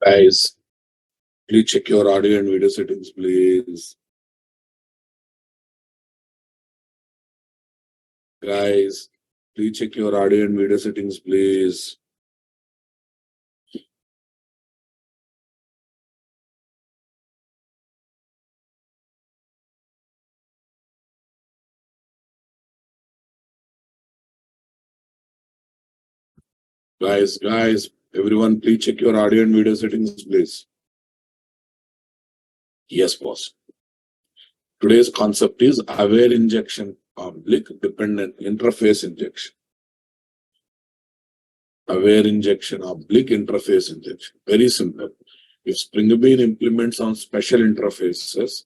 Guys, please check your audio and video settings, please. Guys, please check your audio and video settings, please. Guys, everyone, please check your audio and video settings, please. Yes, boss. Today's concept is aware injection oblique dependent interface injection. Aware injection oblique interface injection. Very simple. If Spring Bean implements on special interfaces,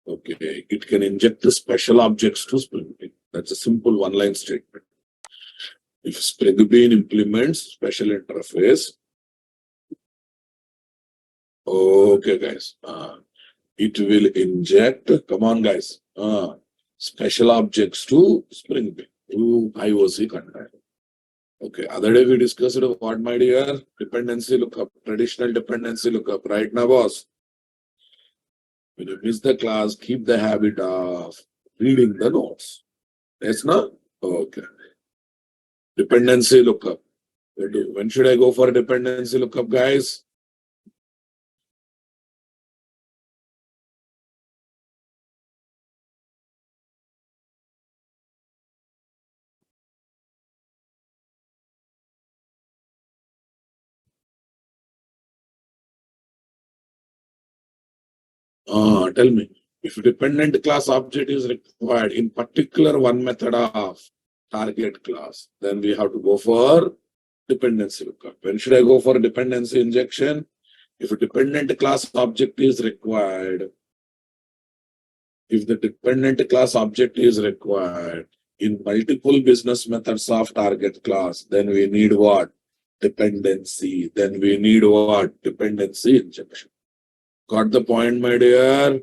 okay, it can inject the special objects to Spring Bean. That's a simple one-line statement. If Spring Bean implements special interface, okay, guys, it will inject, come on, guys, special objects to Spring Bean, to IOC container. Okay, other day we discussed what, my dear? Dependency lookup, traditional dependency lookup, right now, boss? When you miss the class, keep the habit of reading the notes. Yes, no? Okay. Dependency lookup. When should I go for a dependency lookup, guys? Tell me, if dependent class object is required in particular one method of target class, then we have to go for dependency lookup. When should I go for dependency injection? If a dependent class object is required, if the dependent class object is required in multiple business methods of target class, then we need what? Dependency. Then we need what? Dependency injection. Got the point, my dear?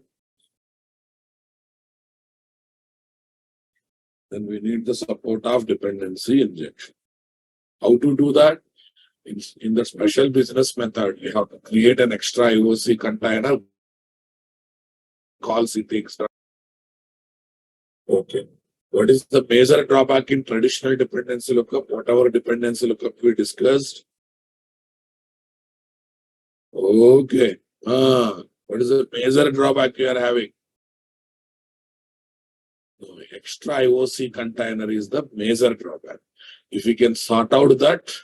Then we need the support of dependency injection. How to do that? In the special business method, we have to create an extra IOC container, calls it extra. Okay. What is the major drawback in traditional dependency lookup? Whatever dependency lookup we discussed. Okay. What is the major drawback you are having? No, extra IOC container is the major drawback. If we can sort out that,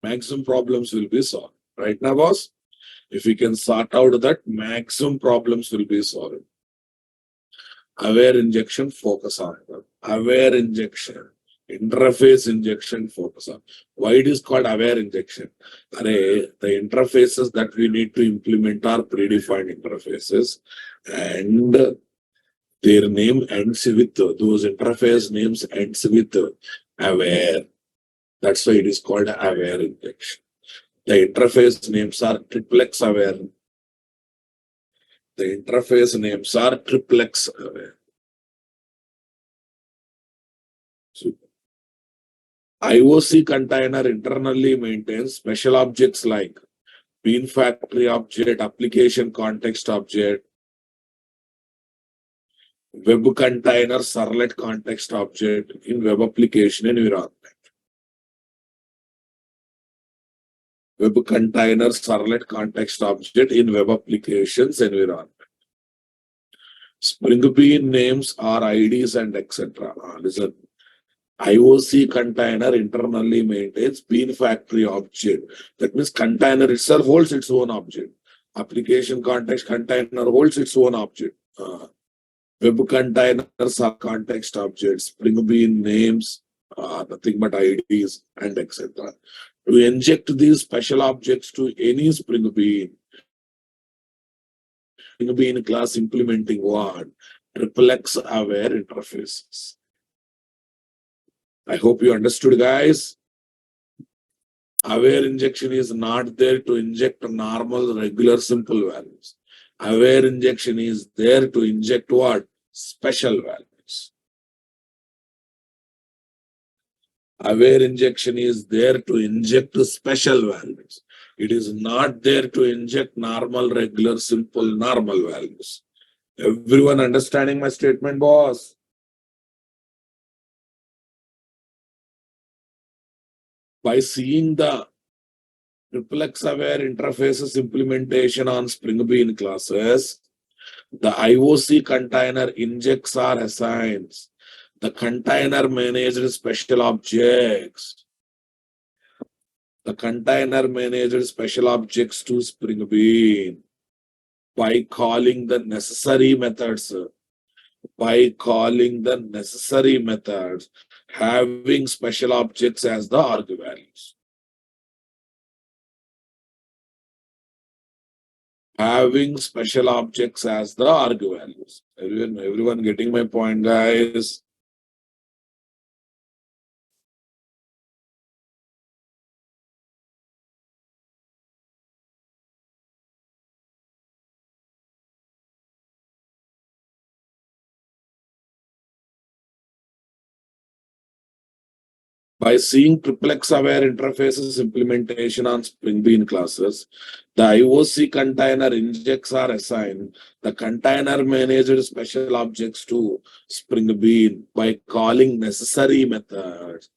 maximum problems will be solved. Right now, boss? If we can sort out that, maximum problems will be solved. Aware injection, focus on that. Aware injection, interface injection, focus on. Why it is called aware injection? The interfaces that we need to implement are predefined interfaces, and their name ends with, those interface names ends with aware. That's why it is called aware injection. The interface names are triplex aware. The interface names are triplex aware. Super. IOC container internally maintains special objects like Bean factory object, application context object, web container servlet context object in web application environment. Web container servlet context object in web applications environment. Spring Bean names are IDs and etc. Listen, IOC container internally maintains Bean factory object. That means container itself holds its own object. Application context container holds its own object. Web containers are context objects. Spring Bean names nothing but IDs and etc. To inject these special objects to any Spring Bean class implementing what? Triplex aware interfaces. I hope you understood, guys. Aware injection is not there to inject normal, regular, simple values. Aware injection is there to inject what? Special values. Aware injection is there to inject special values. It is not there to inject normal, regular, simple, normal values. Everyone understanding my statement, boss? By seeing the triplex aware interfaces implementation on Spring Bean classes, the IOC container injects or assigns the container managed special objects. The container managed special objects to Spring Bean by calling the necessary methods. By calling the necessary methods, having special objects as the arg values. Having special objects as the arg values. Everyone getting my point, guys? By seeing triplex aware interfaces implementation on Spring Bean classes, the IOC container injects or assign the container managed special objects to Spring Bean by calling necessary methods.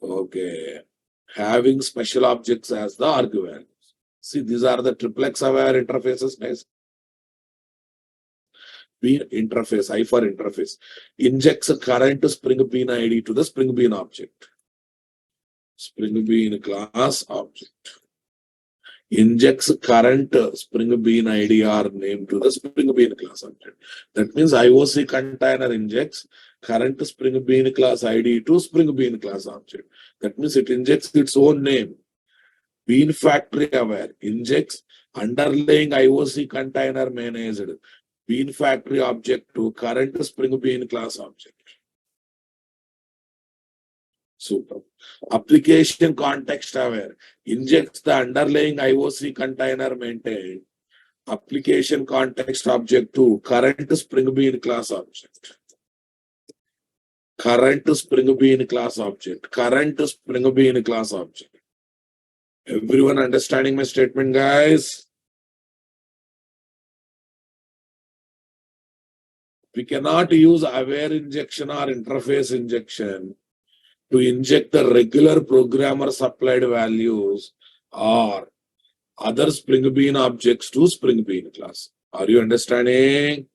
Okay. Having special objects as the arg values. See, these are the triplex aware interfaces, guys. Bean interface, I for interface, injects a current Spring Bean ID to the Spring Bean object. Spring Bean class object injects current Spring Bean ID or name to the Spring Bean class object. That means IOC container injects current Spring Bean class ID to Spring Bean class object. That means it injects its own name. Bean factory aware injects underlying IOC container managed Bean factory object to current Spring Bean class object. Super. Application context aware injects the underlying IOC container maintained application context object to current Spring Bean class object. Current Spring Bean class object. Current Spring Bean class object. Everyone understanding my statement, guys? We cannot use aware injection or interface injection to inject the regular programmer supplied values or other Spring Bean objects to Spring Bean class. Are you understanding?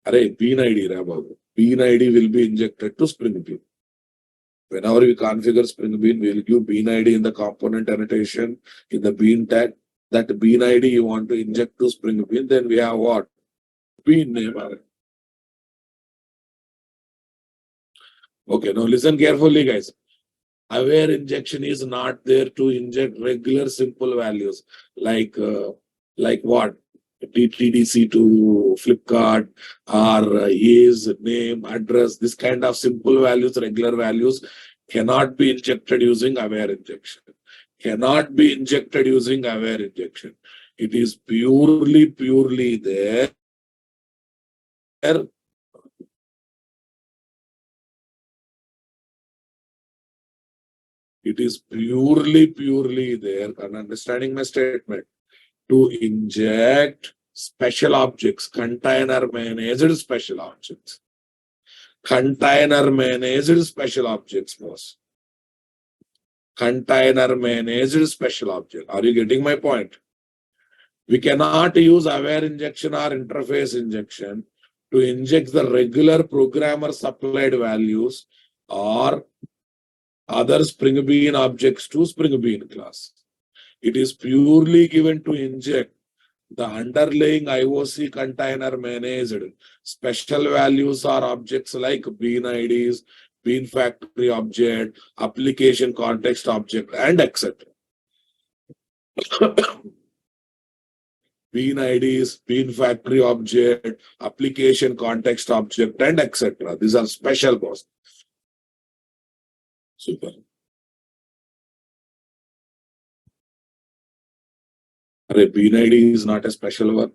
Array, Bean ID, Babu. Bean ID will be injected to Spring Bean. Whenever we configure Spring Bean, we will give Bean ID in the component annotation in the Bean tag. That Bean ID you want to inject to Spring Bean, then we have what? Bean name. Okay, now listen carefully, guys. Aware injection is not there to inject regular simple values like what? DTDC to Flipkart or A's name, address, this kind of simple values, regular values cannot be injected using aware injection. Cannot be injected using aware injection. It is purely there. It is purely there. And understanding my statement to inject special objects, container managed special objects. Container managed special objects, boss. Container managed special object. Are you getting my point? We cannot use aware injection or interface injection to inject the regular programmer supplied values or other Spring Bean objects to Spring Bean class. It is purely given to inject the underlying IOC container managed special values or objects like Bean IDs, Bean factory object, application context object, and etc. Bean IDs, Bean factory object, application context object, and etc. These are special, boss. Super. Bean ID is not a special one.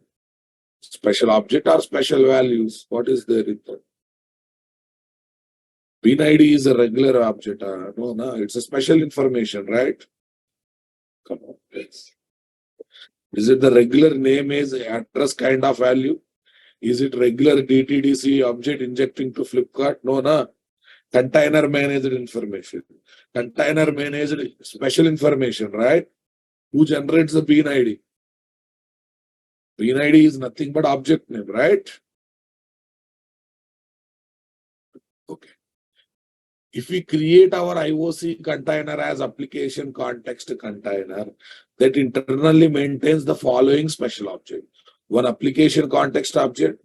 Special object or special values. What is there in that? Bean ID is a regular object. No, it's a special information, right? Come on. Yes. Is it the regular name is address kind of value? Is it regular DTDC object injecting to Flipkart? No, na. Container managed information. Container managed special information, right? Who generates the bean ID? Bean ID is nothing but object name, right? Okay. If we create our IOC container as application context container, that internally maintains the following special object. One application context object,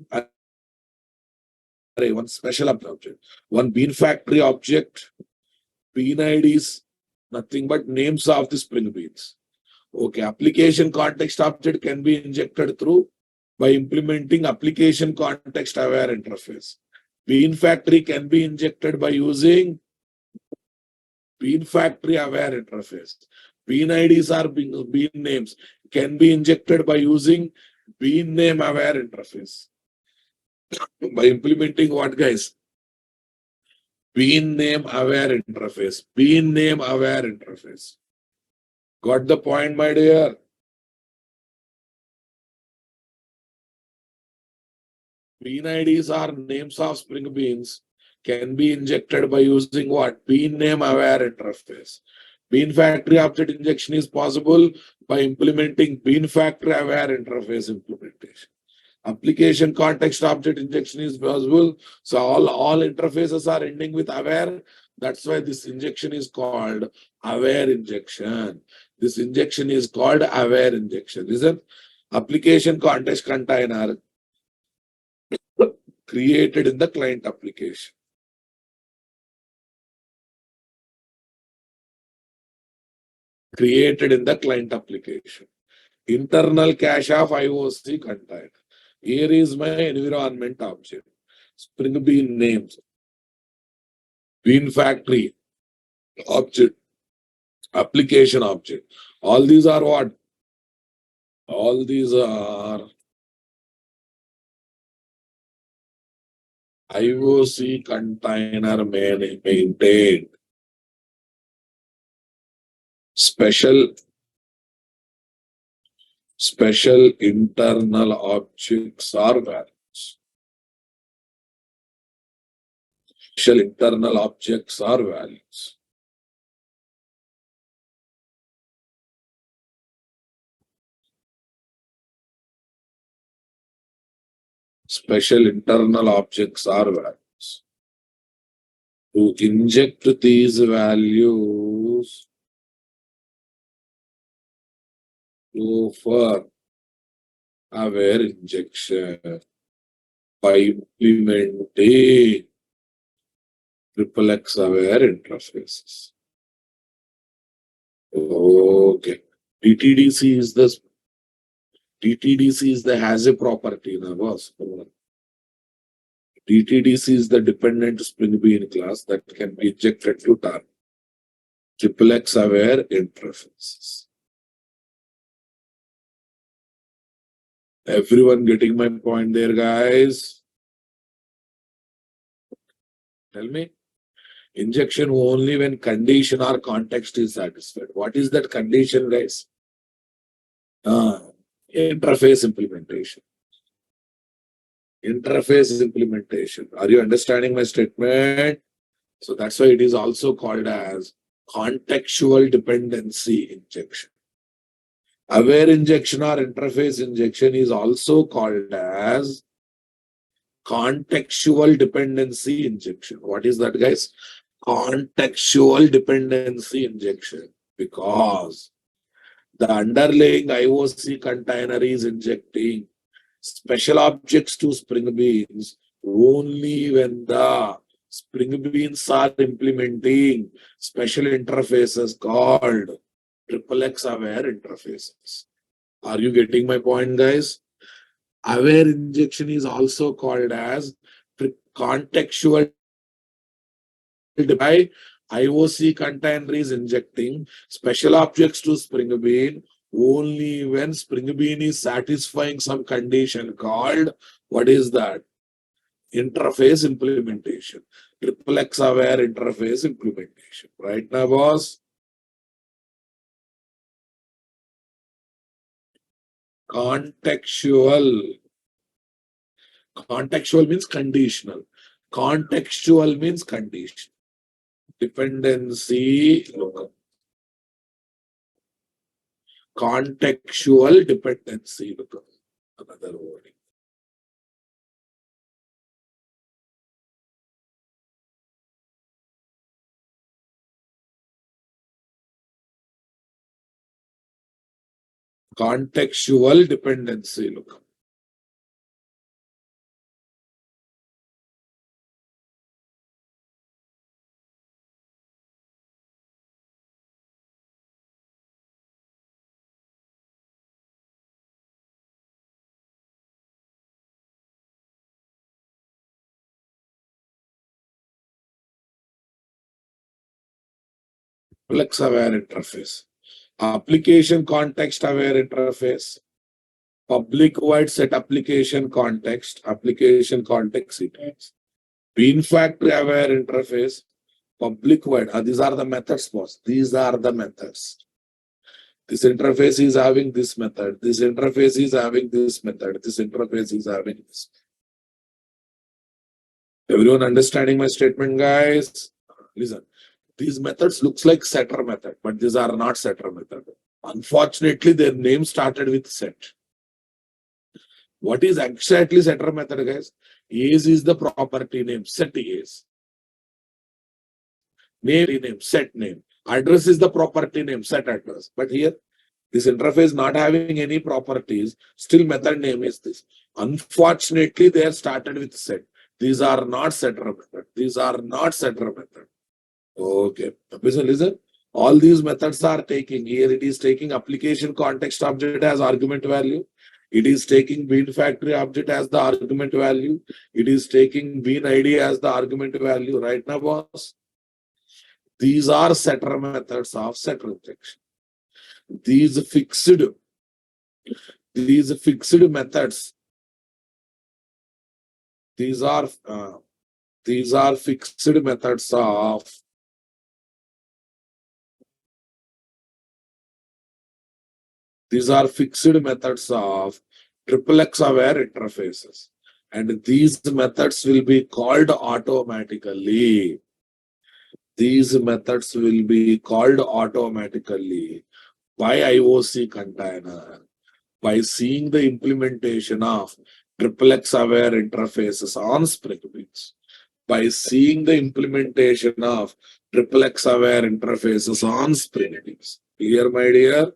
one special object, one bean factory object, bean IDs, nothing but names of the spring beans. Okay, application context object can be injected through by implementing application context aware interface. Bean factory can be injected by using bean factory aware interface. Bean IDs are bean names can be injected by using bean name aware interface. By implementing what, guys? Bean name aware interface. Bean name aware interface. Got the point, my dear? Bean IDs are names of spring beans can be injected by using what? Bean name aware interface. Bean factory object injection is possible by implementing bean factory aware interface implementation. Application context object injection is possible. So all interfaces are ending with aware. That's why this injection is called aware injection. This injection is called aware injection. Listen, application context container created in the client application. Created in the client application. Internal cache of IOC container. Here is my environment object. Spring Bean names. Bean factory object. Application object. All these are what? All these are IOC container maintained. Special internal objects are values. Special internal objects are values. Special internal objects are values. To inject these values for aware injection by implementing XXX aware interfaces. Okay. DTDC is the has a property now, boss. DTDC is the dependent Spring Bean class that can be injected to target. XXX aware interfaces. Everyone getting my point there, guys? Tell me. Injection only when condition or context is satisfied. What is that condition, guys? Interface implementation. Interface implementation. Are you understanding my statement? So that's why it is also called as contextual dependency injection. Aware injection or interface injection is also called as contextual dependency injection. What is that, guys? Contextual dependency injection. Because the underlying IOC container is injecting special objects to Spring Beans only when the Spring Beans are implementing special interfaces called XXX aware interfaces. Are you getting my point, guys? Aware injection is also called as contextual by IOC container is injecting special objects to Spring Bean only when Spring Bean is satisfying some condition called, what is that? Interface implementation. XXX aware interface implementation. Right now, boss? Contextual. Contextual means conditional. Contextual means condition. Dependency lookup. Contextual dependency lookup. Another word. Contextual dependency lookup. Complex aware interface. Application context aware interface. Public wide set application context it is. Bean factory aware interface, public wide. These are the methods, boss. These are the methods. This interface is having this method. This interface is having this method. This interface is having this. Everyone understanding my statement, guys? Listen. These methods looks like setter method, but these are not setter method. Unfortunately, their name started with set. What is exactly setter method, guys? Age is the property name, set is. Name, set name. Address is the property name, set address. But here, this interface not having any properties, still method name is this. Unfortunately, they are started with set. These are not setter method. These are not setter method. Okay. Listen. All these methods are taking, here it is taking application context object as argument value. It is taking bean factory object as the argument value. It is taking bean ID as the argument value. Right now, boss? These are setter methods of setter injection. These fixed methods. These are fixed methods of XXX aware interfaces. And these methods will be called automatically. These methods will be called automatically by IOC container, by seeing the implementation of XXX aware interfaces on Spring Beans, by seeing the implementation of XXX aware interfaces on Spring Beans. Clear, my dear?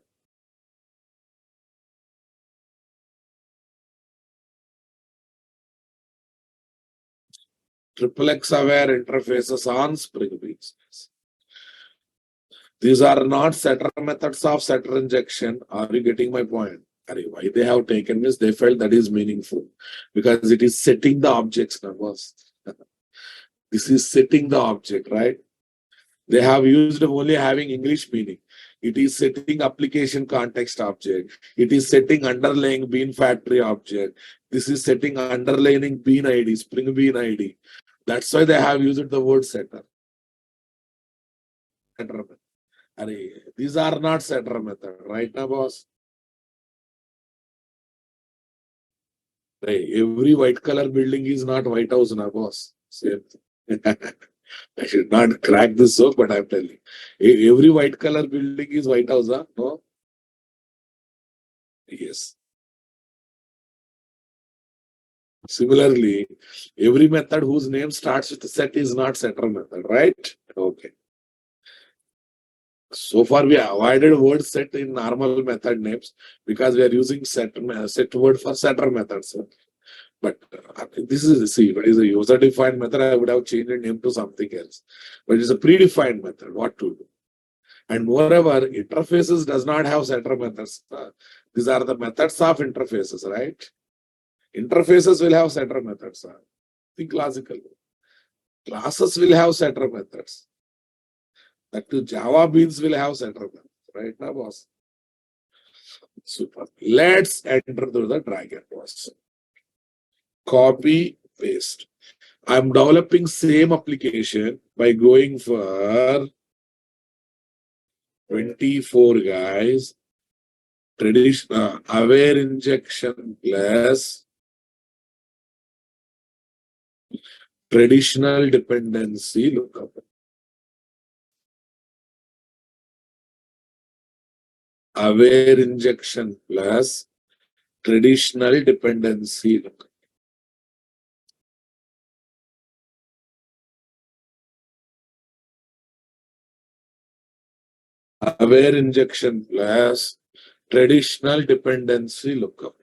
XXX aware interfaces on Spring Beans. These are not setter methods of setter injection. Are you getting my point? Why they have taken this? They felt that is meaningful because it is setting the object's numbers. This is setting the object, right? They have used only having English meaning. It is setting application context object. It is setting underlying bean factory object. This is setting underlying bean ID, Spring Bean ID. That's why they have used the word setter. These are not setter method, right now, boss? Every white color building is not White House, na boss. Same. I should not crack this joke, but I'm telling. Every white color building is White House, huh? No? Yes. Similarly, every method whose name starts with set is not setter method, right? Okay. So far, we avoided word set in normal method names because we are using set word for setter methods. But this is, see, if it is a user-defined method, I would have changed the name to something else. But it's a predefined method, what to do. And moreover, interfaces does not have setter methods. These are the methods of interfaces, right? Interfaces will have setter methods. Think logically. Classes will have setter methods. That too, Java beans will have setter methods. Right now, boss? Super. Let's enter through the drag and boss. Copy, paste. I'm developing same application by going for 24 guys, traditional aware injection plus traditional dependency lookup. Aware injection plus traditional dependency lookup. Aware injection plus traditional dependency lookup.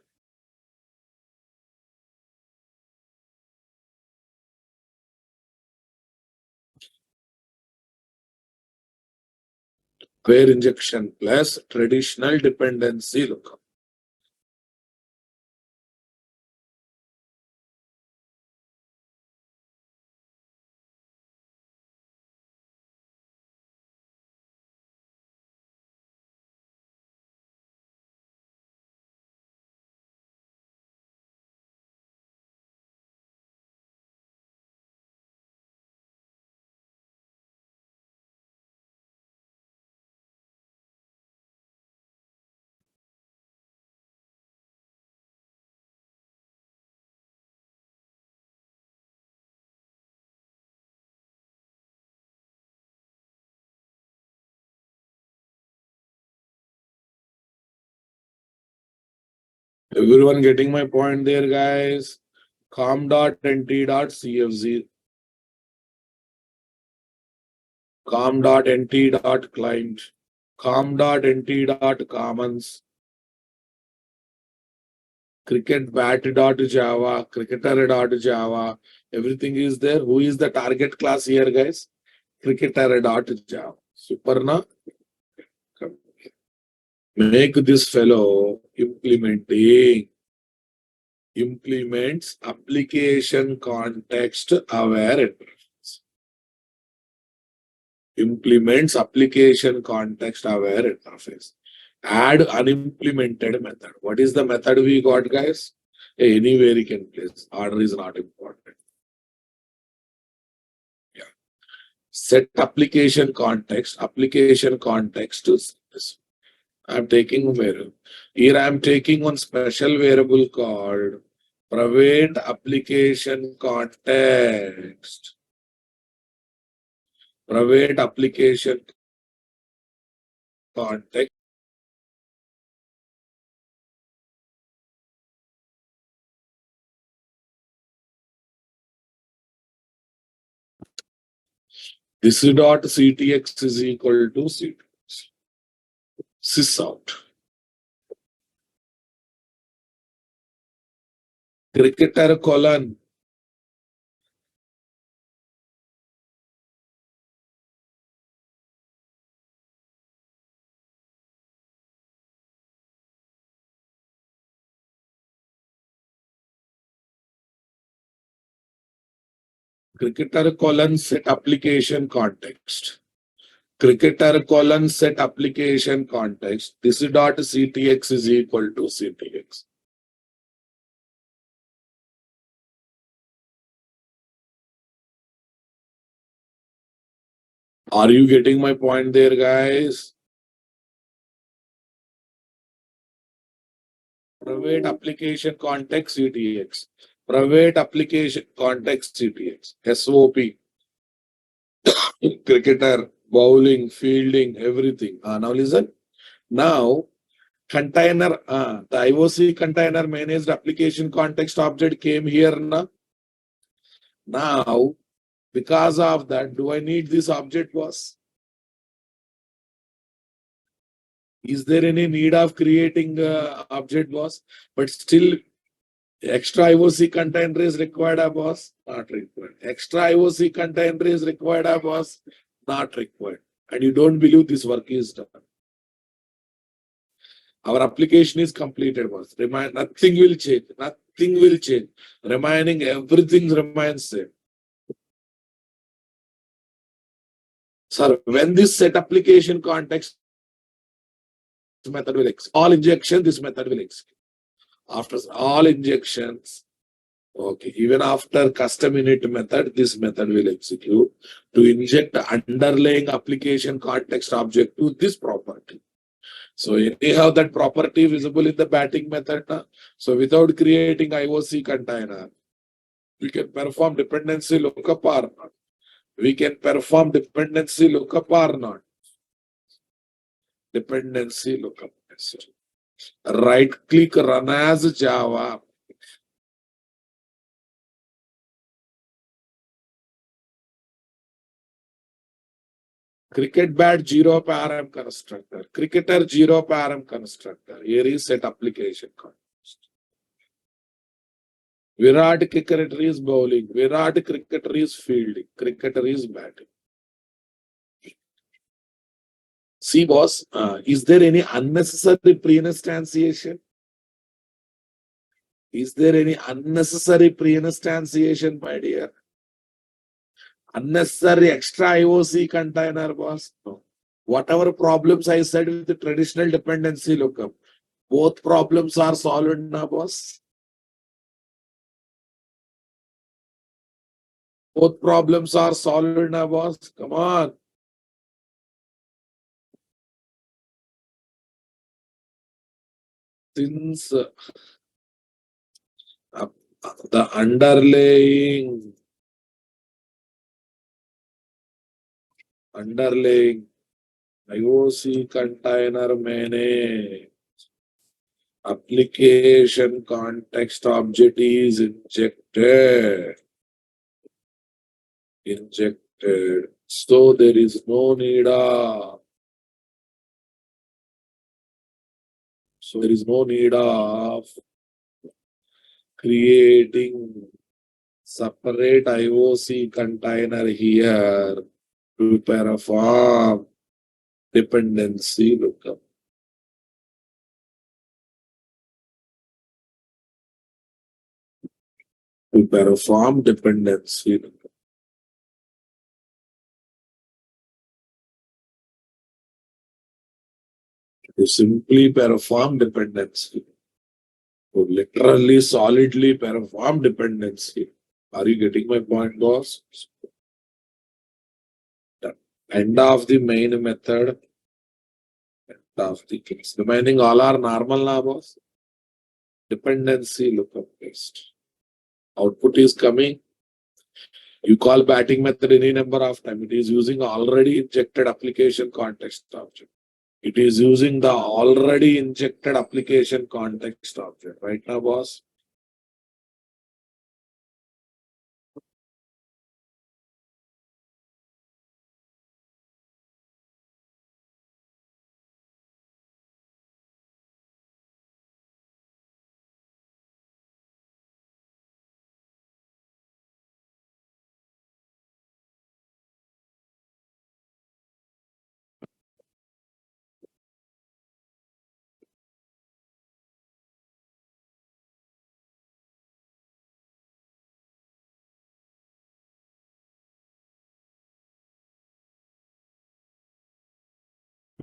Aware injection plus traditional dependency lookup. Everyone getting my point there, guys? com.nt.cfz, com.nt.client, com.nt.commons, cricketbat.java, cricketer.java, everything is there. Who is the target class here, guys? Cricketer.java. Superna, make this fellow implements application context aware interface. Implements application context aware interface. Add unimplemented method. What is the method we got, guys? Anywhere you can place. Order is not important. Yeah. Set application context. Application context is this. I'm taking a variable. Here I'm taking one special variable called prevent application context. Private application context. This dot ctx is equal to ctx. Sys out. Cricketer colon. Cricketer colon set application context. Cricketer colon set application context. This dot ctx is equal to ctx. Are you getting my point there, guys? Private application context ctx. Private application context ctx. SOP. Cricketer, bowling, fielding, everything. Now listen. Now, container, the IOC container managed application context object came here now. Now, because of that, do I need this object boss? Is there any need of creating object boss? But still, extra IOC container is required, boss? Not required. Extra IOC container is required, boss? Not required. And you don't believe this work is done. Our application is completed, boss. Nothing will change. Nothing will change. Remaining, everything remains same. Sir, when this set application context method will execute, all injection, this method will execute. After all injections, Okay, even after custom init method, this method will execute to inject underlying application context object to this property. So anyhow, that property visible in the batting method. So without creating IOC container, we can perform dependency lookup or not. We can perform dependency lookup or not. Dependency lookup. Right click, run as Java. Cricket bat zero param constructor. Cricketer zero param constructor. Here is set application context. Virat cricketer is bowling. Virat cricketer is fielding. Cricketer is batting. See, boss, is there any unnecessary pre-instantiation? Is there any unnecessary pre-instantiation, my dear? Unnecessary extra IOC container, boss? No. Whatever problems I said with the traditional dependency lookup, both problems are solved now, boss. Both problems are solved now, boss. Come on. Since the underlying IOC container मैंने application context object is injected. So there is no need of creating separate IOC container here to perform dependency lookup. To perform dependency lookup. To simply perform dependency. To literally, solidly perform dependency. Are you getting my point, boss? End of the main method. End of the case. Remaining all are normal now, boss. Dependency lookup based. Output is coming. You call batting method any number of times. It is using already injected application context object. It is using the already injected application context object. Right now, boss?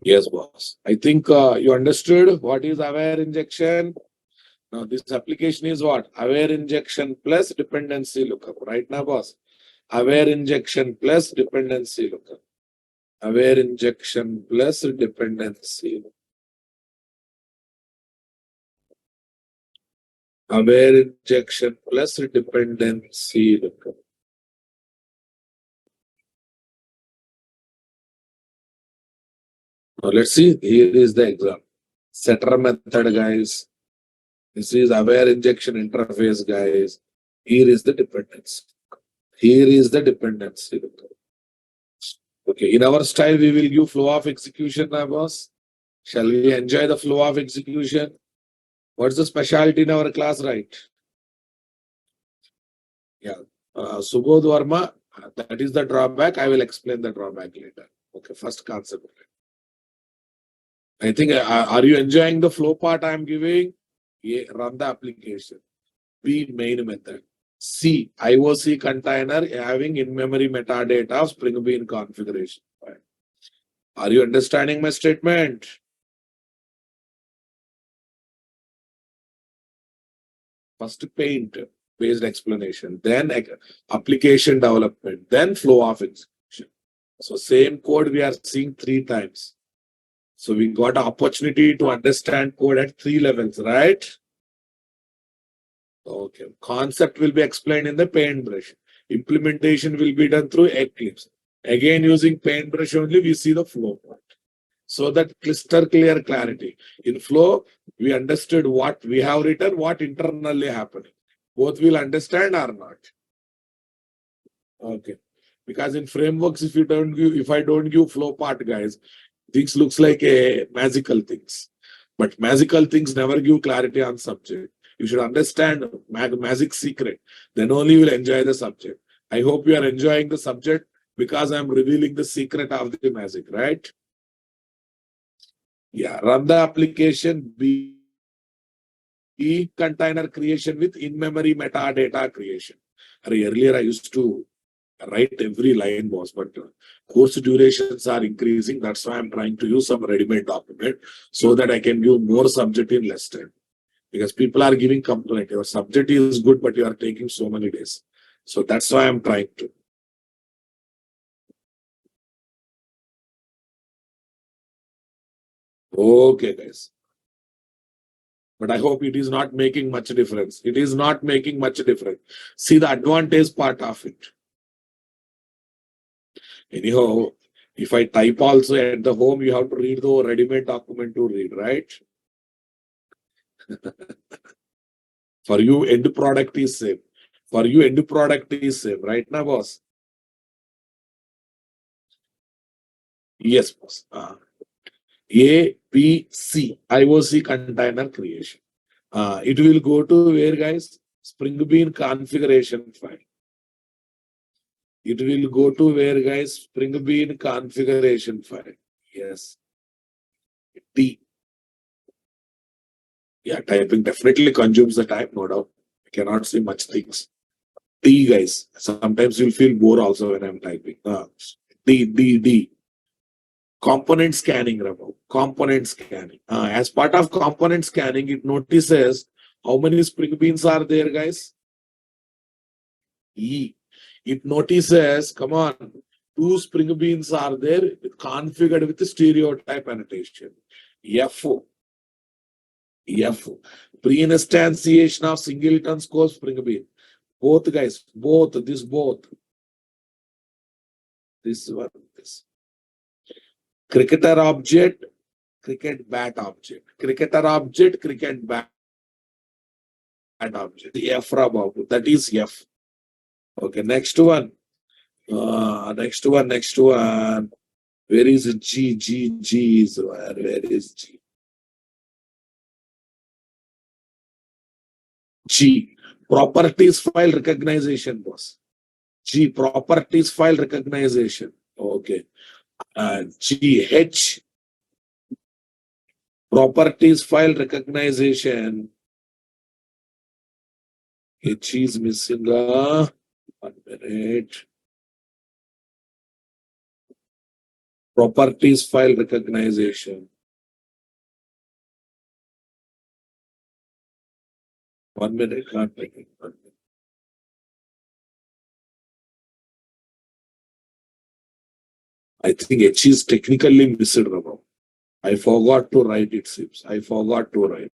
Yes, boss. I think you understood what is aware injection. Now, this application is what? Aware injection plus dependency lookup. Right now, boss? Aware injection plus dependency lookup. Aware injection plus dependency. Aware injection plus dependency lookup. Now, let's see. Here is the example. Setter method, guys. This is aware injection interface, guys. Here is the dependency. Here is the dependency. Okay, in our style, we will give flow of execution now, boss. Shall we enjoy the flow of execution? What's the specialty in our class, right? Yeah. Subodh Verma, that is the drawback. I will explain the drawback later. Okay, first concept. I think, are you enjoying the flow part I am giving? Yeah, run the application. B, main method. C, IOC container having in-memory metadata of Spring Bean configuration. Are you understanding my statement? First, paint. based explanation, then application development, then flow of execution. So same code we are seeing 3 times. So we got an opportunity to understand code at 3 levels, right? Okay. Concept will be explained in the paintbrush. Implementation will be done through Eclipse. Again, using paintbrush only, we see the flow part. So that crystal clear clarity. In flow, we understood what we have written, what internally happening. Both will understand or not. Okay. Because in frameworks, if I don't give flow part, guys, things looks like a magical things. But magical things never give clarity on subject. You should understand magic secret. Then only you will enjoy the subject. I hope you are enjoying the subject because I'm revealing the secret of the magic, right? Yeah, run the application, be container creation with in-memory metadata creation. Earlier, I used to write every line, boss, but course durations are increasing. That's why I'm trying to use some ready-made document so that I can give more subject in less time. Because people are giving complaint. Your subject is good, but you are taking so many days. So that's why I'm trying to. Okay, guys. But I hope it is not making much difference. It is not making much difference. See the advantage part of it. Anyhow, if I type also at the home, you have to read the ready-made document to read, right? For you, end product is same. For you, end product is same, right now, boss? Yes, boss. A, B, C, IOC container creation. It will go to where, guys? Spring Bean configuration file. It will go to where, guys? Spring Bean configuration file. Yes. D. Yeah, typing definitely consumes the time, no doubt. I cannot see much things. D, guys. Sometimes you'll feel bored also when I'm typing. D. Component scanning, Ramo. Component scanning. As part of component scanning, it notices how many spring beans are there, guys? E. It notices, come on, 2 spring beans are there configured with the stereotype annotation. F. Pre-instantiation of singleton score spring bean. Both, guys. Both. This. This one. This. Cricketer object. Cricket bat object. Cricketer object. Cricket bat object. F. Babu. That is F. Okay. Next one. Next one. Where is it? G is where? Where is G? G. Properties file recognition, boss. G. Properties file recognition. Okay. G. H. Properties file recognition. H is missing. 1 minute. Properties file recognition. 1 minute. Can't make it. 1 minute. I think H is technically missed, Rama. I forgot to write it, seems. I forgot to write.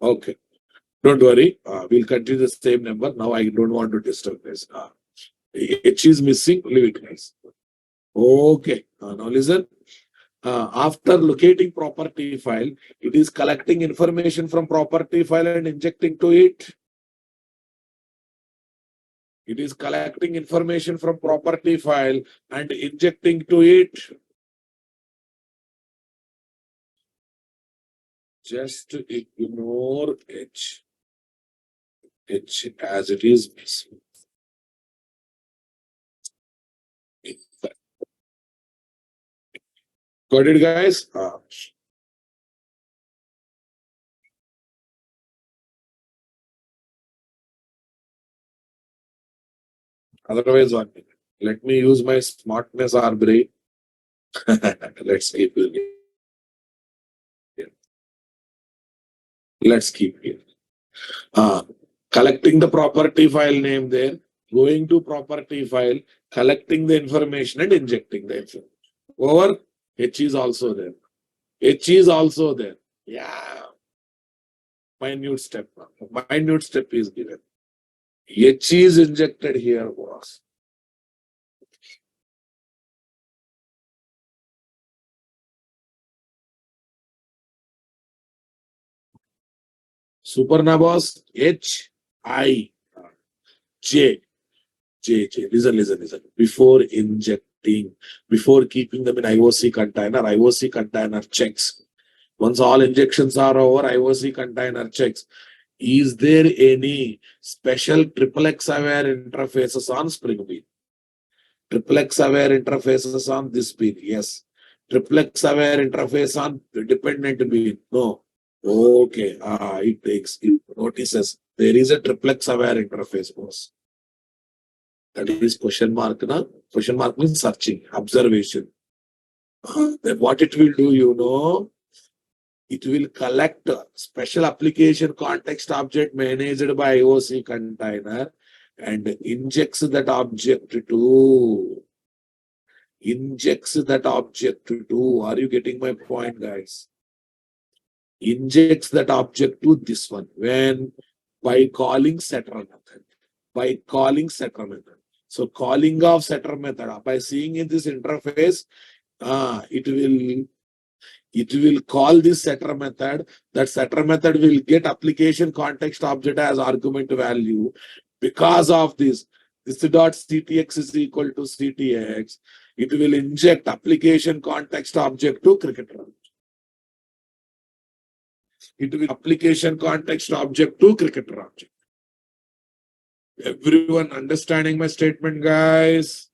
Okay. Don't worry. We'll continue the same number. Now I don't want to disturb this. H is missing. Leave it, guys. Okay. Now listen. After locating property file, it is collecting information from property file and injecting to it. It is collecting information from property file and injecting to it. Just ignore H. H as it is missing. Got it, guys? Otherwise, one minute. Let me use my smartness or brain. Let's keep it. Let's keep here. Collecting the property file name there, going to property file, collecting the information and injecting the information. Over, H is also there. H is also there. Yeah. Minute step. Minute step is given. H is injected here, boss. Superna boss, H, I, J. Listen. Before injecting, before keeping them in IOC container checks. Once all injections are over, IOC container checks. Is there any special XXX aware interfaces on Spring Bean? XXX aware interfaces on this bean? Yes. XXX aware interface on dependent bean? No. Okay. It notices there is a XXX aware interface, boss. That is question mark. Question mark means searching, observation. Then what it will do, it will collect special application context object managed by IOC container and injects that object to. Are you getting my point, guys? Injects that object to this one. When? By calling setter method. So calling of setter method, by seeing in this interface, it will call this setter method. That setter method will get application context object as argument value. Because of this dot CTX is equal to CTX, it will inject application context object to cricket run. It will application context object to cricketer object. Everyone understanding my statement, guys?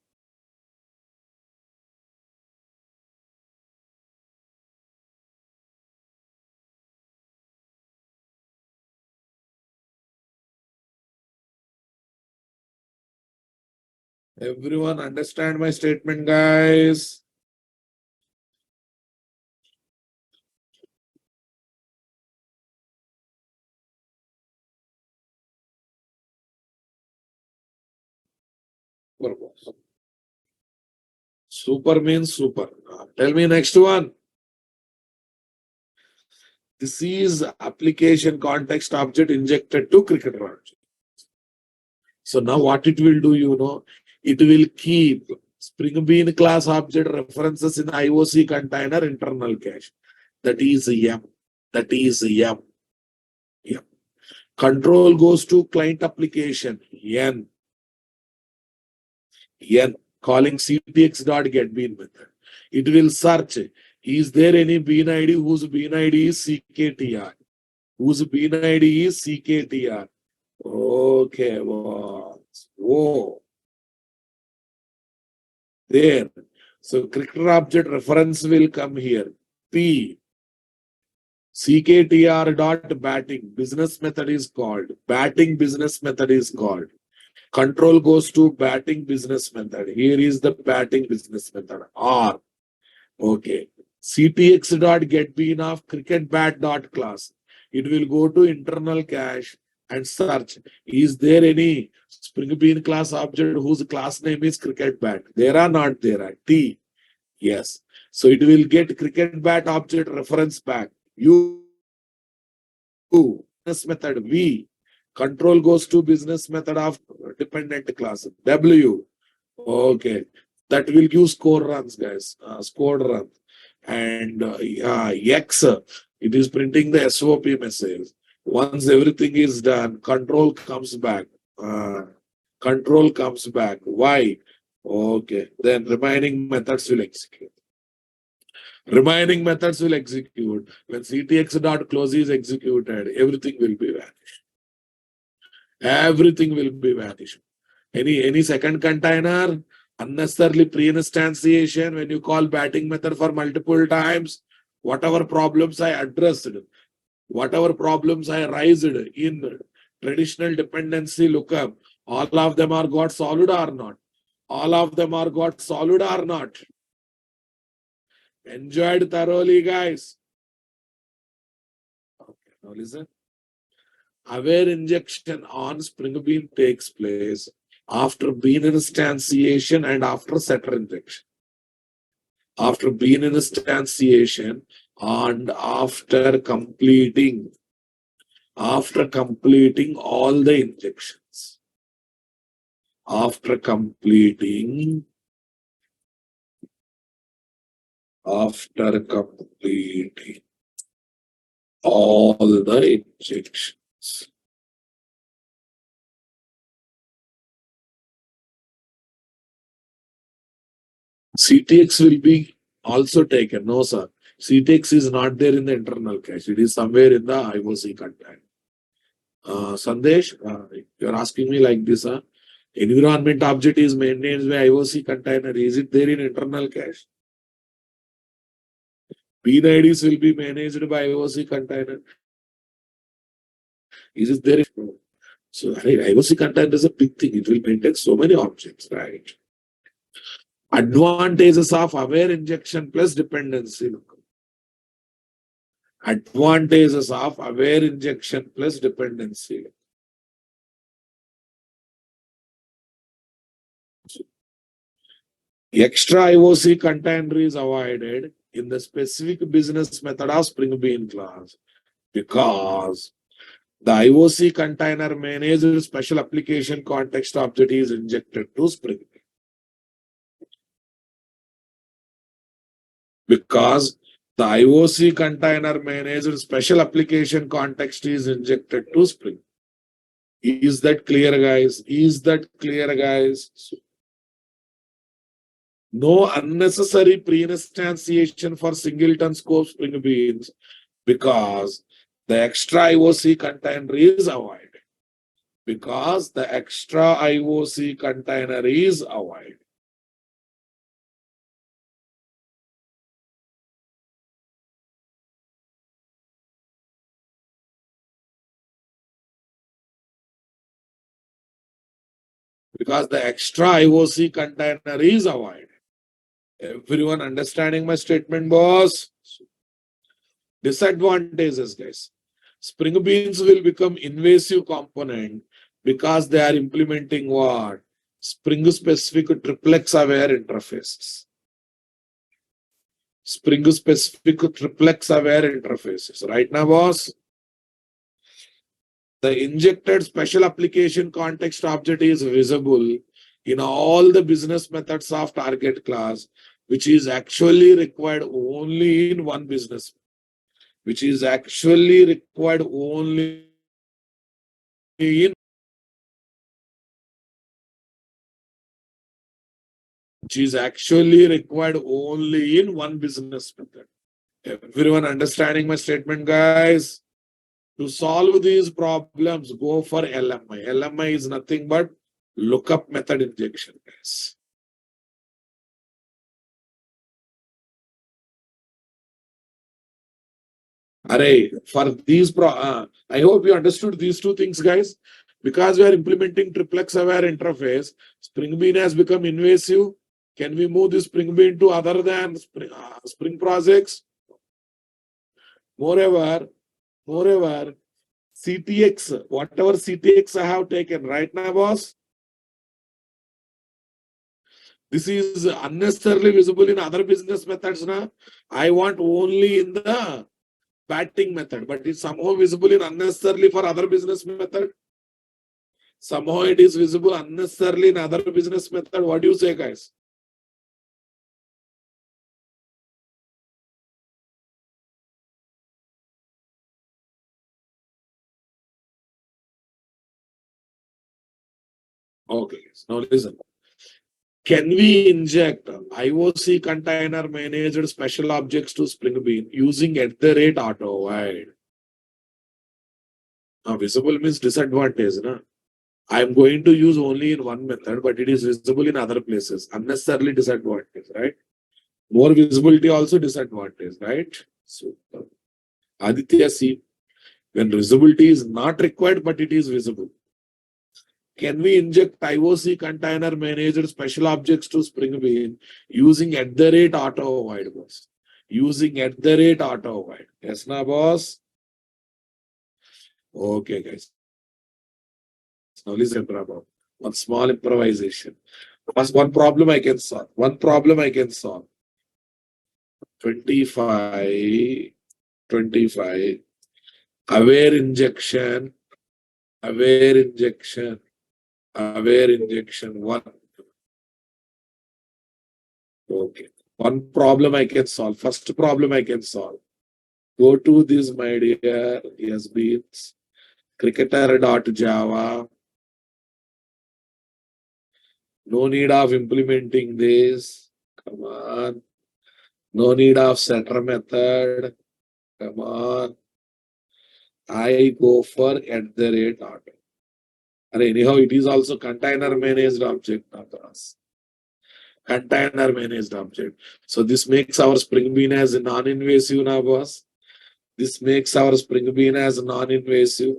Everyone understand my statement, guys? Super means super. Tell me next one. This is application context object injected to cricketer object. So now what it will do, it will keep Spring Bean class object references in IOC container internal cache. That is M. Control goes to client application, N. Calling ctx.getBean method. It will search. Is there any bean ID whose bean ID is CKTR? Whose bean ID is CKTR? Okay, whoa. There. So cricketer object reference will come here. P. CKTR dot batting business method is called. Batting business method is called. Control goes to batting business method. Here is the batting business method. R. Okay. CTX dot get bean of cricket bat dot class. It will go to internal cache and search. Is there any Spring Bean class object whose class name is cricket bat? There are not there. T. Yes. So it will get cricket bat object reference back. U. Business method V. Control goes to business method of dependent class. W. Okay. That will give score runs, guys. Scored runs. And X. It is printing the SOP message. Once everything is done, control comes back. Why? Okay. Then remaining methods will execute. When CTX.close is executed, everything will be vanished. Any second container, unnecessarily pre-instantiation, when you call batting method for multiple times, whatever problems I addressed, whatever problems I raised in traditional dependency lookup, all of them are got solved or not? Enjoyed thoroughly, guys. Okay, now listen. aware injection on Spring Bean takes place after bean instantiation and after setter injection. After bean instantiation and after completing all the injections. After completing all the injections. CTX will be also taken. No, sir. CTX is not there in the internal cache. It is somewhere in the IOC container. Sandesh, you're asking me like this, huh? Environment object is maintained by IOC container. Is it there in internal cache? Bean IDs will be managed by IOC container. Is it there? So IOC container is a big thing. It will maintain so many objects, right? Advantages of aware injection plus dependency. Advantages of aware injection plus dependency. Extra IOC container is avoided in the specific business method of Spring Bean class because the IOC container managed special application context object is injected to Spring Bean. Because the IOC container managed special application context is injected to Spring. Is that clear, guys? Is that clear, guys? No unnecessary pre-instantiation for singleton scope Spring Beans because the extra IOC container is avoided. Because the extra IOC container is avoided. Because the extra IOC container is avoided. Everyone understanding my statement, boss? Disadvantages, guys. Spring Beans will become invasive component because they are implementing what? Spring specific triplex aware interfaces. Spring specific triplex aware interfaces. Right now, boss? The injected special application context object is visible in all the business methods of target class, which is actually required only in one business. Which is actually required only in one business method. Everyone understanding my statement, guys? To solve these problems, go for LMI. LMI is nothing but lookup method injection, guys. Array, for these, I hope you understood these two things, guys. Because we are implementing triplex aware interface, Spring Bean has become invasive. Can we move this Spring Bean to other than Spring projects? Moreover, CTX, whatever CTX I have taken right now, boss, this is unnecessarily visible in other business methods now. I want only in the batting method, but it's somehow visible in unnecessarily for other business method. Somehow it is visible unnecessarily in other business method. What do you say, guys? Okay, now listen. Can we inject IOC container managed special objects to Spring Bean using @auto void? Now, visible means disadvantage. Na? I am going to use only in one method, but it is visible in other places. Unnecessarily disadvantage, right? More visibility also disadvantage, right? So, Aditya, see, when visibility is not required, but it is visible. Can we inject IOC container managed special objects to Spring Bean using @auto void, boss? Using @auto void. Yes, na, boss? Okay, guys. Now listen about one small improvisation. First, one problem I can solve. One problem I can solve. 25, 25. Aware injection, aware injection, aware injection. One. Okay. One problem I can solve. First problem I can solve. Go to this, my dear yes beans. Cricketer.java. No need of implementing this. Come on. No need of setter method. Come on. I go for at the rate auto. And anyhow, it is also container managed object, Natras. Container managed object. So this makes our Spring Bean as non-invasive now, boss. This makes our Spring Bean as non-invasive.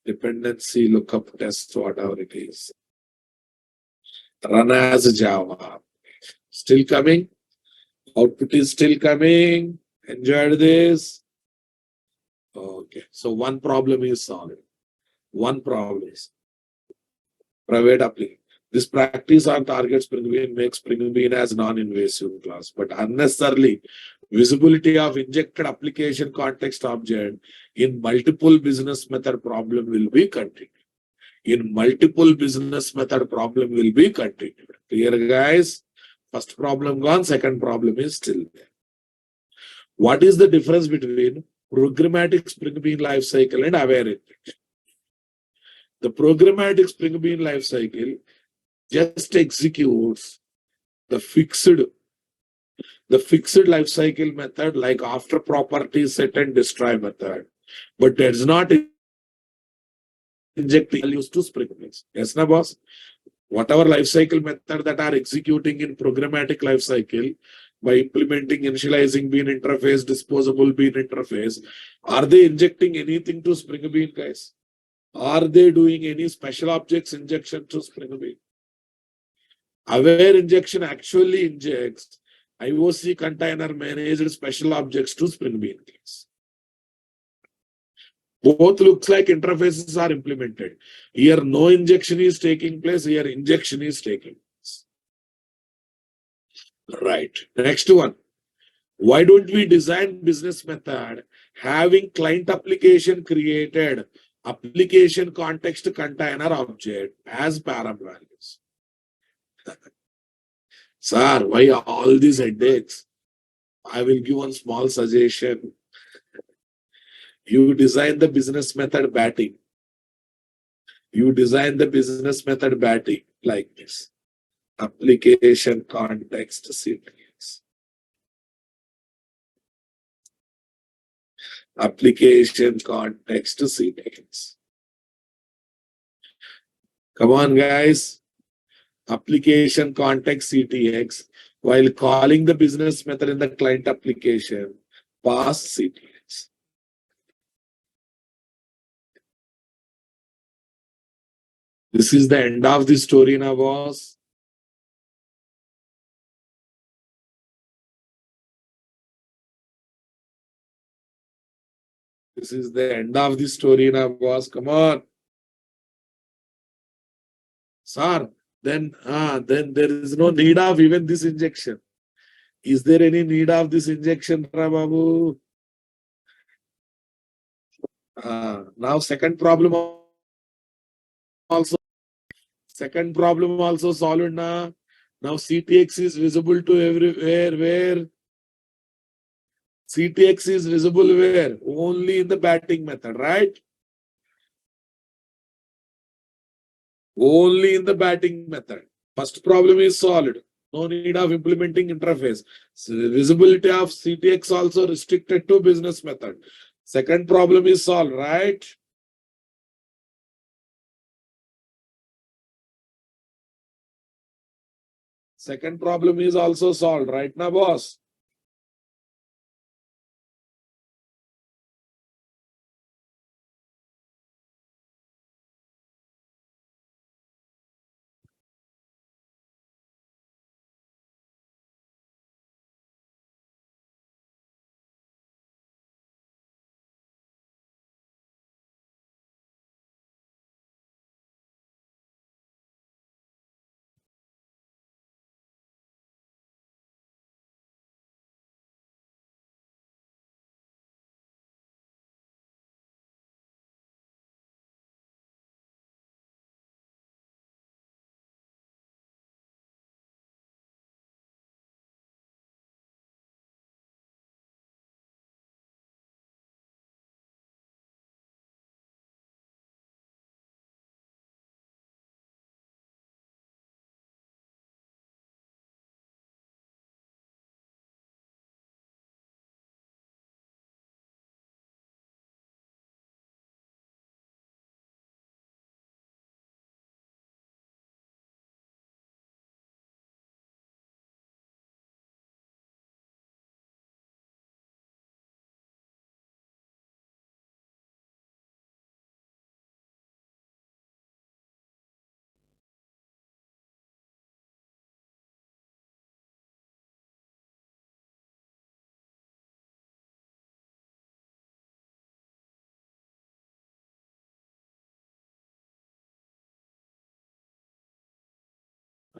Dependency lookup test, whatever it is. Run as Java. Still coming. Output is still coming. Enjoyed this. Okay. So one problem is solved. One problem is private application. This practice on target Spring Bean makes Spring Bean as non-invasive class, but unnecessarily visibility of injected application context object in multiple business method problem will be continued. In multiple business method problem will be continued. Clear, guys? First problem gone, second problem is still there. What is the difference between programmatic Spring Bean life cycle and aware injection? The programmatic Spring Bean life cycle just executes the fixed life cycle method like after property set and destroy method, but does not inject values to Spring Beans. Yes, na boss? Whatever life cycle method that are executing in programmatic life cycle by implementing initializing bean interface, disposable bean interface, are they injecting anything to Spring Bean, guys? Are they doing any special objects injection to Spring Bean? Aware injection actually injects IOC container managed special objects to Spring Bean case. Both looks like interfaces are implemented. Here no injection is taking place, here injection is taking place. Right. Next one. Why don't we design business method having client application created application context container object as param values? Sir, why all these headaches? I will give one small suggestion. You design the business method batting. You design the business method batting like this. Application context sequence. Application context sequence. Come on, guys. Application context CTX while calling the business method in the client application. Pass CTX. This is the end of the story now, boss. This is the end of the story now, boss. Come on. Sir, then there is no need of even this injection. Is there any need of this injection, Babu? Now second problem also solved na. Now CTX is visible to everywhere. Where? CTX is visible where? Only in the batting method, right? Only in the batting method. First problem is solved. No need of implementing interface. So visibility of CTX also restricted to business method. Second problem is solved, right? Second problem is also solved, right now, boss?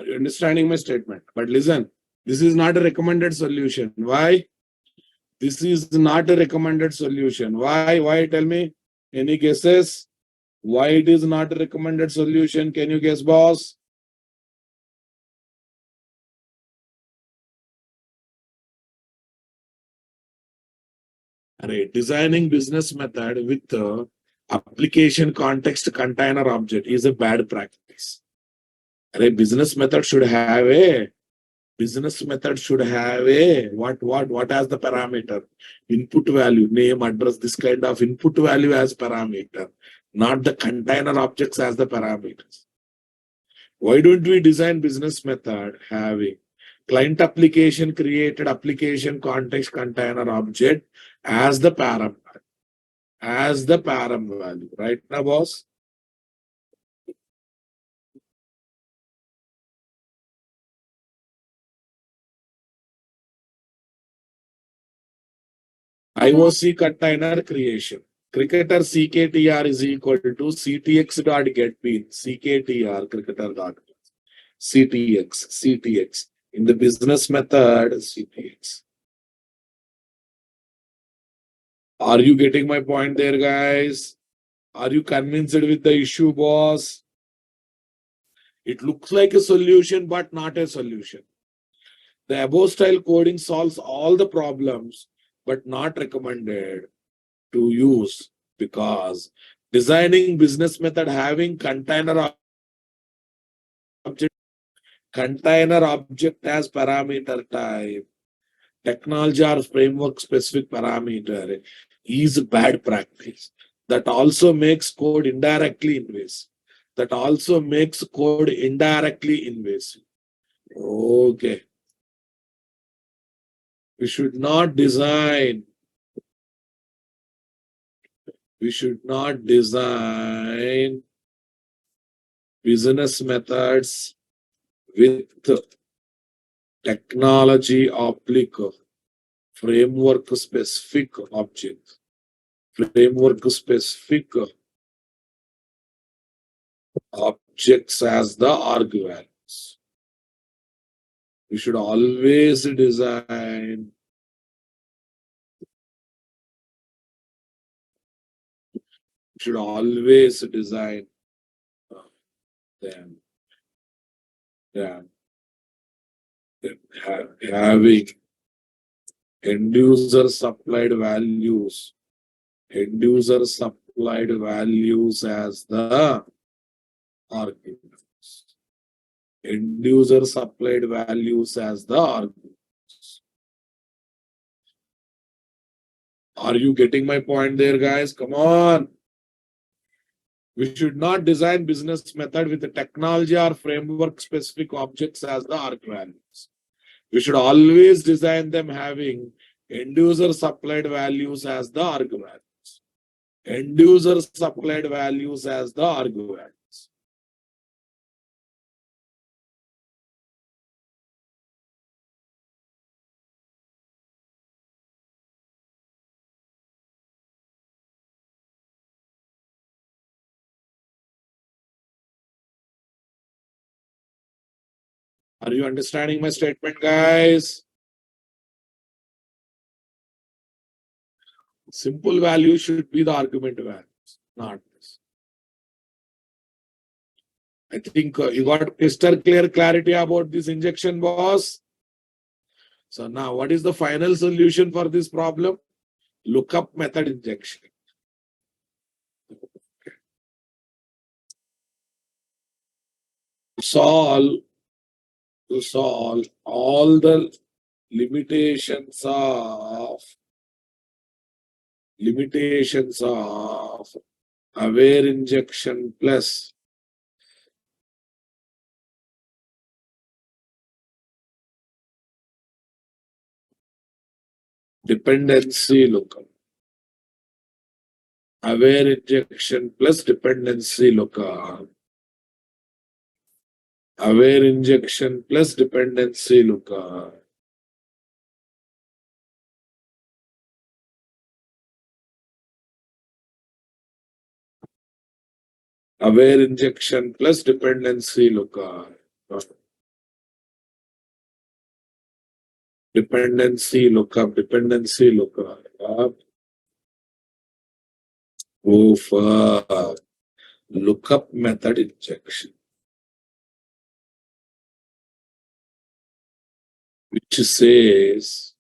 you understanding my statement? But listen, this is not a recommended solution. Why? This is not a recommended solution. Why? Why? Tell me. Any guesses? Why it is not a recommended solution? Can you guess, boss? Designing business method with application context container object is a bad practice. Business method should have a what as the parameter? Input value, name, address, this kind of input value as parameter, not the container objects as the parameters. Why don't we design business method having client application created application context container object as the param value, right now, boss? IOC container creation. Cricketer CKTR is equal to CTX dot get bean. CKTR cricketer dot CTX. In the business method, CTX. Are you getting my point there, guys? Are you convinced with the issue, boss? It looks like a solution, but not a solution. The above style coding solves all the problems, but not recommended to use because designing business method having container object as parameter type, technology or framework specific parameter is bad practice. That also makes code indirectly invasive. Okay. We should not design business methods with technology applicable framework specific objects. Framework specific objects as the arguments. We should always design them having end user supplied values as the arguments. End user supplied values as the arguments. Are you getting my point there, guys? Come on. We should not design business method with the technology or framework specific objects as the arg values. We should always design them having end user supplied values as the arg values. End user supplied values as the arg values. Are you understanding my statement, guys? Simple value should be the argument values, not this. I think you got crystal clear clarity about this injection, boss. So now what is the final solution for this problem? Lookup method injection. To solve all the limitations of aware injection plus dependency lookup. Aware injection plus dependency lookup. Aware injection plus dependency lookup. Aware injection plus dependency lookup. Dependency lookup, dependency lookup. For lookup method injection, which says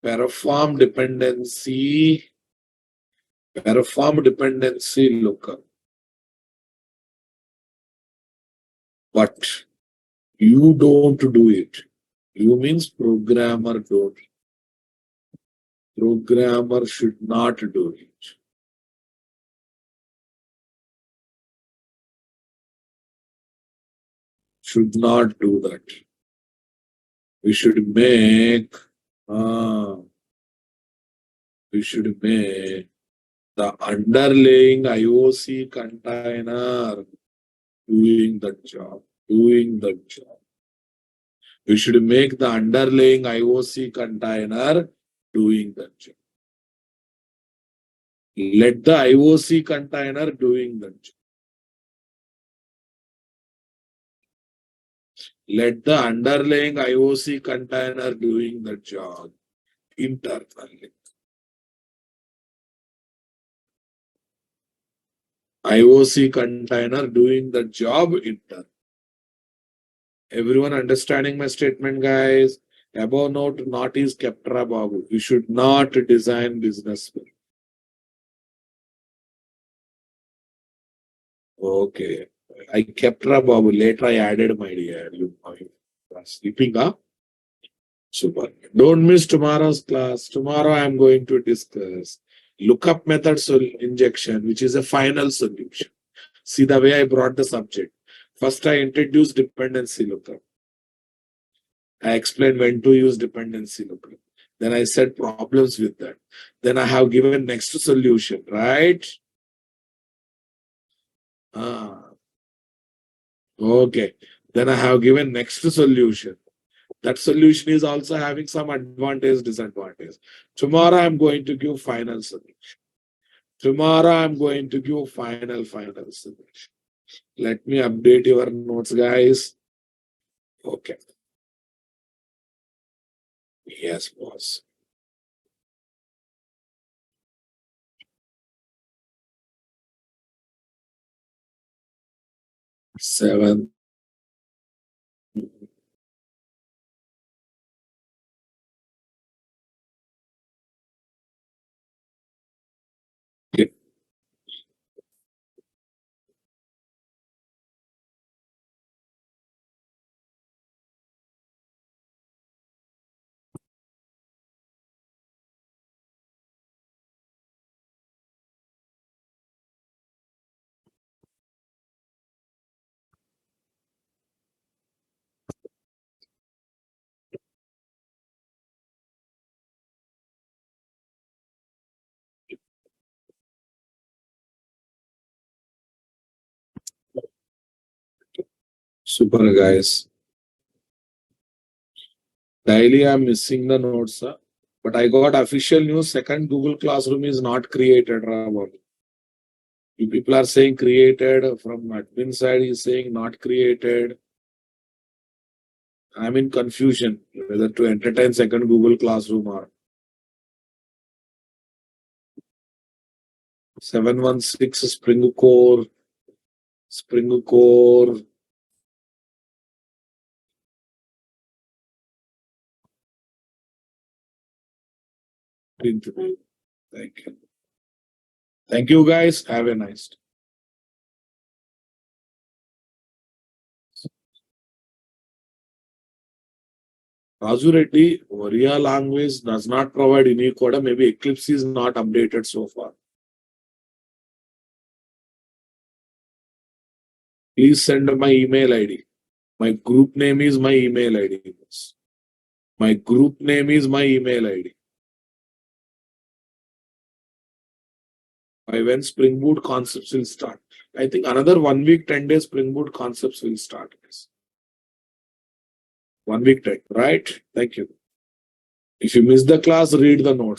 perform dependency lookup. But you don't do it. You means programmer don't. Programmer should not do it. Should not do that. We should make the underlying IOC container doing that job. We should make the underlying IOC container doing that job. Let the IOC container doing that job. Let the underlying IOC container doing the job internally. IOC container doing the job internally. Everyone understanding my statement, guys? Above note, not is Keptra Babu. You should not design business. Okay. I Keptra Babu. Later I added my dear. You are sleeping up. Super. Don't miss tomorrow's class. Tomorrow I am going to discuss lookup method injection, which is a final solution. See the way I brought the subject. First, I introduced dependency lookup. I explained when to use dependency lookup. Then I said problems with that. Then I have given next solution, right? Okay. Then I have given next solution. That solution is also having some advantage, disadvantage. Tomorrow I'm going to give final solution. Tomorrow I'm going to give final solution. Let me update your notes, guys. Okay. Yes, boss. 7. Okay. Super, guys. Daily I'm missing the notes, sir. But I got official news. Second Google Classroom is not created. You people are saying created. From admin side is saying not created. I'm in confusion whether to entertain second Google Classroom or 716 Spring Core. Thank you. Thank you, guys. Have a nice day. Raju Reddy, Oriya language does not provide any code. Maybe Eclipse is not updated so far. Please send my email ID. My group name is my email ID. My group name is my email ID. By when Spring Boot concepts will start? I think another 1 week, 10 days Spring Boot concepts will start. 1 week, 10, right? Thank you. If you miss the class, read the notes.